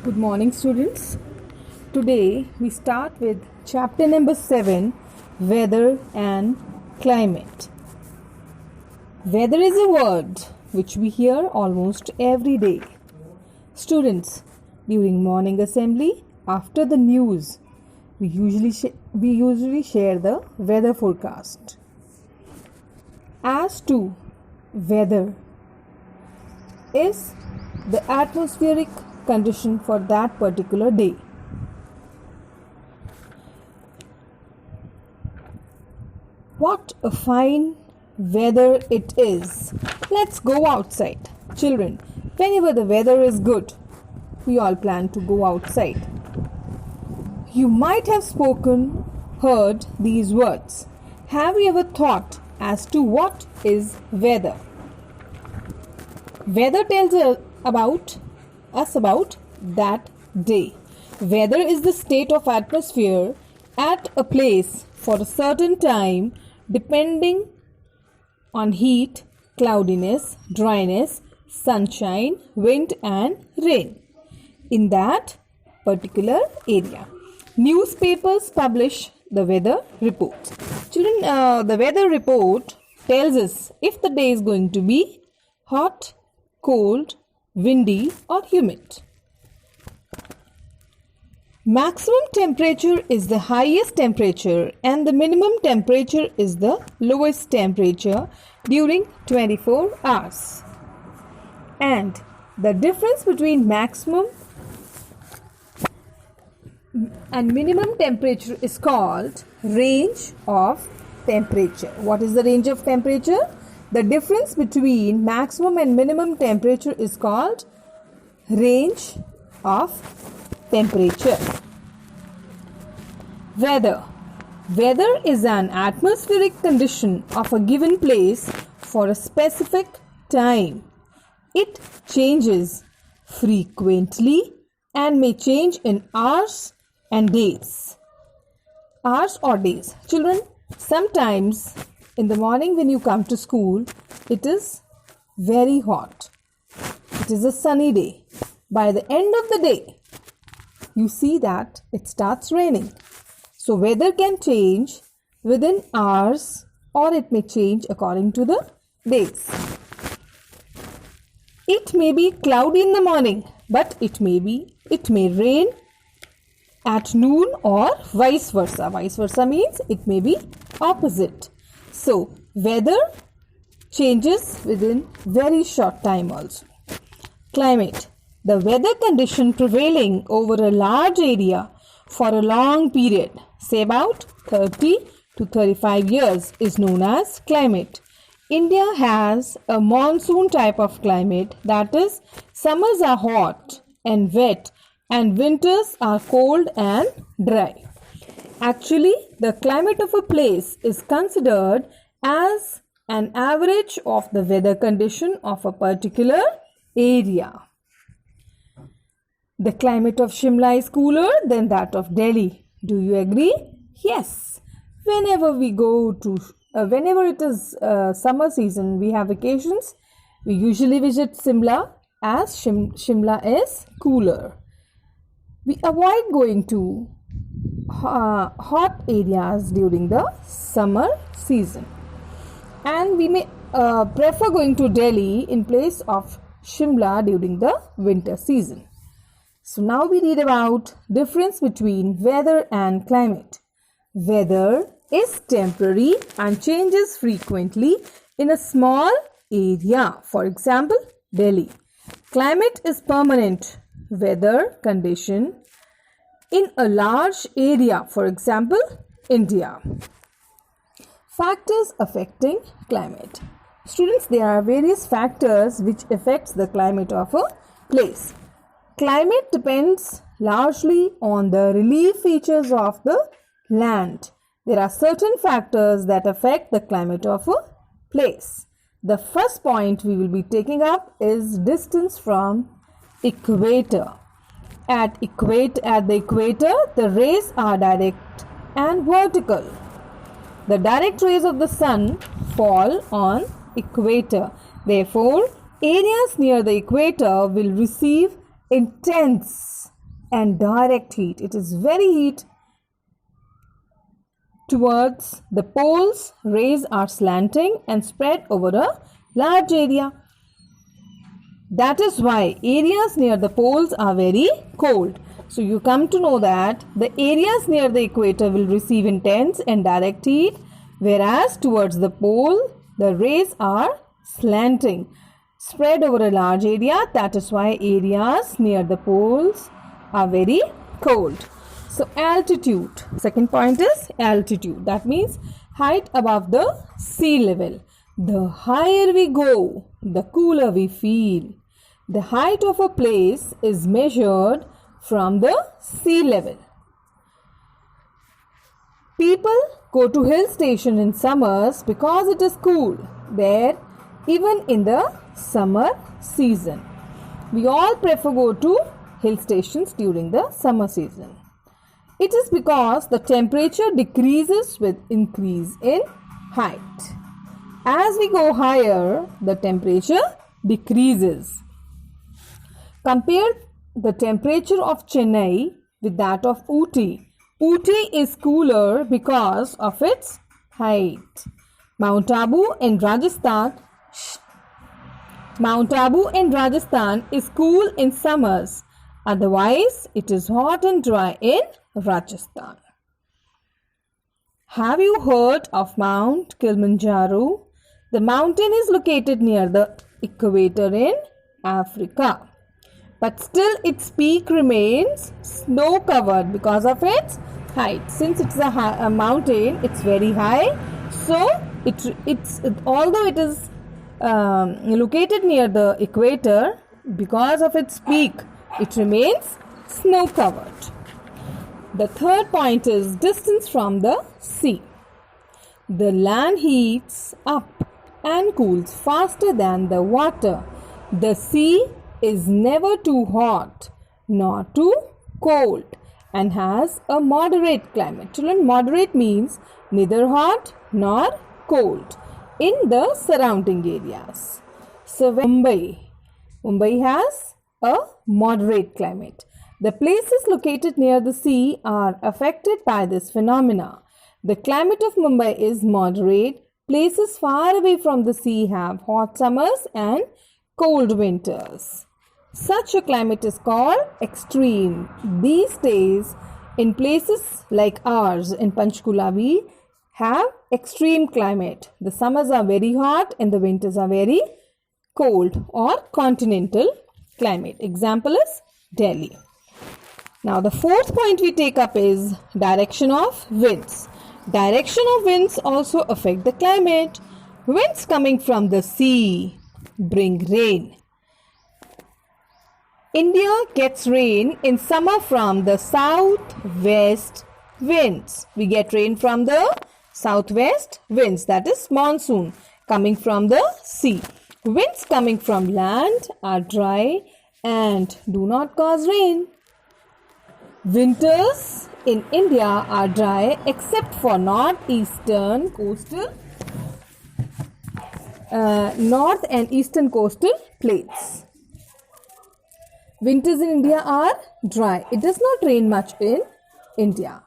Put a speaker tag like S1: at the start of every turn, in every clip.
S1: Good morning, students. Today we start with chapter number 7, Weather and Climate. Weather is a word which we hear almost every day. Students, during morning assembly, after the news, we usually share the weather forecast. As to weather is the atmospheric condition for that particular day. What a fine weather it is. Let's go outside. Children, whenever the weather is good, we all plan to go outside. You might have heard these words. Have you ever thought as to what is weather? Weather tells us about that day. Weather is the state of atmosphere at a place for a certain time depending on heat, cloudiness, dryness, sunshine, wind and rain in that particular area. Newspapers publish the weather report. Children, the weather report tells us if the day is going to be hot, cold, windy or humid. Maximum temperature is the highest temperature and the minimum temperature is the lowest temperature during 24 hours. And the difference between maximum and minimum temperature is called range of temperature. What is the range of temperature? The difference between maximum and minimum temperature is called range of temperature. Weather. Weather is an atmospheric condition of a given place for a specific time. It changes frequently and may change in hours and days. Hours or days. Children, sometimes in the morning when you come to school, it is very hot. It is a sunny day. By the end of the day, you see that it starts raining. So weather can change within hours or it may change according to the days. It may be cloudy in the morning, but it may rain at noon or vice versa. Vice versa means it may be opposite. So, weather changes within very short time also. Climate. The weather condition prevailing over a large area for a long period, say about 30 to 35 years, is known as climate. India has a monsoon type of climate, that is, summers are hot and wet and winters are cold and dry. Actually, the climate of a place is considered as an average of the weather condition of a particular area. The climate of Shimla is cooler than that of Delhi. Do you agree? Yes. Whenever it is summer season, we have vacations, we usually visit Shimla as Shimla is cooler. We avoid going to hot areas during the summer season, and we may prefer going to Delhi in place of Shimla during the winter season. So now we read about difference between weather and climate. Weather is temporary and changes frequently in a small area, for example Delhi. Climate is permanent weather condition in a large area, for example India. Factors affecting climate. Students, there are various factors which affects the climate of a place. Climate depends largely on the relief features of the land. There are certain factors that affect the climate of a place. The first point we will be taking up is distance from equator. At the equator, the rays are direct and vertical. The direct rays of the sun fall on equator. Therefore, areas near the equator will receive intense and direct heat. It is very heat towards the poles. Rays are slanting and spread over a large area. That is why areas near the poles are very cold. So you come to know that the areas near the equator will receive intense and direct heat, whereas towards the pole the rays are slanting, spread over a large area. That is why areas near the poles are very cold. So altitude, second point is altitude. That means height above the sea level. The higher we go, the cooler we feel. The height of a place is measured from the sea level. People go to hill station in summers because it is cool there even in the summer season. We all prefer go to hill stations during the summer season. It is because the temperature decreases with increase in height. As we go higher, the temperature decreases. Compare the temperature of Chennai with that of Ooty. Ooty is cooler because of its height. Mount Abu in Rajasthan is cool in summers. Otherwise, it is hot and dry in Rajasthan. Have you heard of Mount Kilimanjaro? The mountain is located near the equator in Africa. But still its peak remains snow covered because of its height. Since it's a mountain, it's very high. So although it is located near the equator, because of its peak, it remains snow covered. The third point is distance from the sea. The land heats up and cools faster than the water. The sea is never too hot nor too cold and has a moderate climate. Children, moderate means neither hot nor cold in the surrounding areas. So Mumbai has a moderate climate. The places located near the sea are affected by this phenomena. The climate of Mumbai is moderate. Places far away from the sea have hot summers and cold winters. Such a climate is called extreme. These days, in places like ours in Panchkula, we have extreme climate. The summers are very hot and the winters are very cold or continental climate. Example is Delhi. Now the fourth point we take up is direction of winds. Direction of winds also affect the climate. Winds coming from the sea bring rain. India gets rain in summer from the southwest winds. We get rain from the southwest winds, that is monsoon coming from the sea. Winds coming from land are dry and do not cause rain. Winters in India are dry except for north and eastern coastal plains. Winters in India are dry. It does not rain much in India,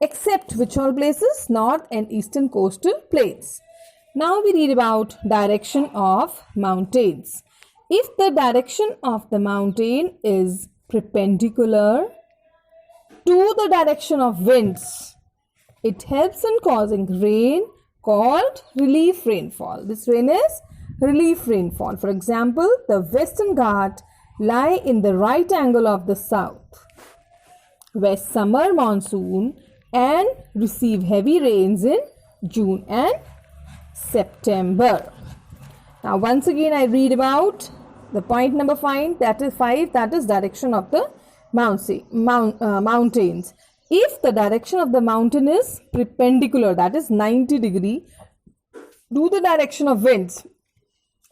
S1: except which all places? North and eastern coastal plains. Now we read about direction of mountains. If the direction of the mountain is perpendicular to the direction of winds, it helps in causing rain called relief rainfall. This rain is relief rainfall. For example, the Western Ghats lie in the right angle of the south west summer monsoon and receive heavy rains in June and September. Now once again I read about the point number 5, that is direction of the mountains. If the direction of the mountain is perpendicular, that is 90 degree to the direction of winds,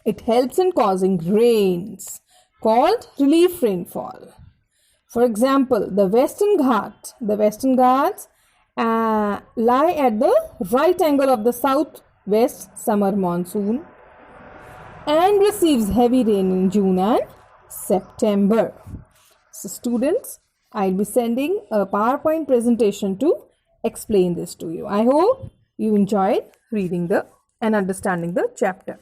S1: it helps in causing rains called relief rainfall. For example, the Western Ghats lie at the right angle of the southwest summer monsoon and receives heavy rain in June and September. So students, I'll be sending a PowerPoint presentation to explain this to you. I hope you enjoyed reading and understanding the chapter.